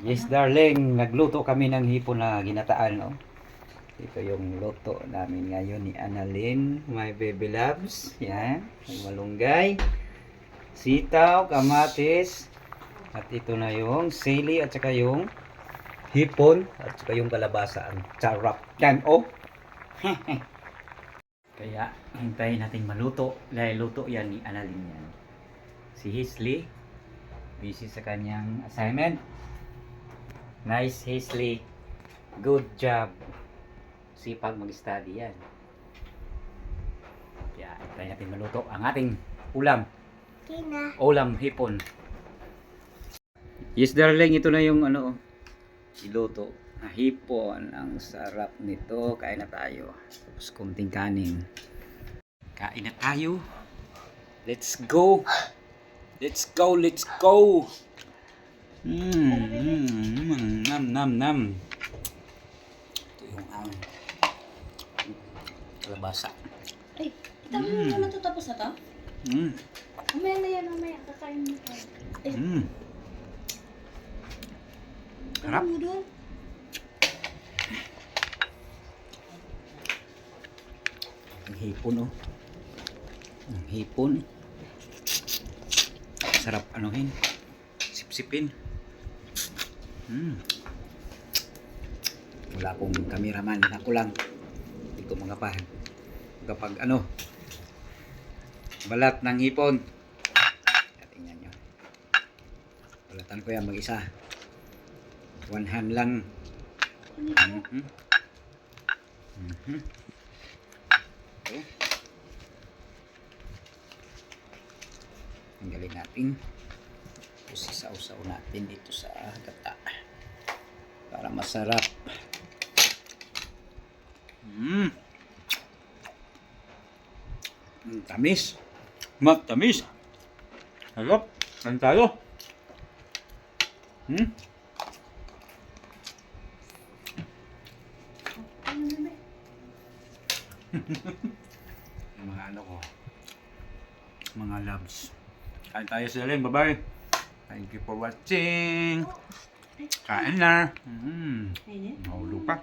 Yes, darling. Nagluto kami ng hipon na ginataan, no? Ito yung luto namin ngayon ni Annalyn, my baby loves. Yan. May malunggay, sitaw, kamatis. At ito na yung sili at saka yung hipon at saka yung kalabasa. Ang sarap. Yan, oh! Kaya, hintayin natin maluto. Dahil luto yan ni Annalyn yan. Si Hisley, busy sa kanyang assignment. Nice, Hisley. Good job. Sipag mag-study yan. Kaya, hintayin natin maluto ang ating ulam. Ulam, hipon. Yes, darling. Ito na yung ano, iluto. Hipon. Ang sarap nito. Kain na tayo. Tapos kunting kanin. Kain na tayo. Let's go. Let's go. Let's go. Nam nam nam. Ito yung kalabasa. Ay, kita mo naman ito tapos na to? Mamaya na yan, mamaya. Kakain mo pa. Harap. Ano mo doon? Ang hipon, oh. Ang hipon. Sarap anuhin. Sipsipin. Wala akong cameraman. Ako lang. Hindi ko magapahan. Kapag ano, balat ng hipon. Tingnan nyo. Balatan ko yan mag-isa. One hand lang. Okay. Tanggalin natin. Tapos isaw-saw natin dito sa gata. Para masarap. Tamis. Matamis. Harap. Ano tayo? Mga ano ko. Mga loves. Kain tayo sa rin. Bye-bye. Thank you for watching. Kain na. Mahulog pa.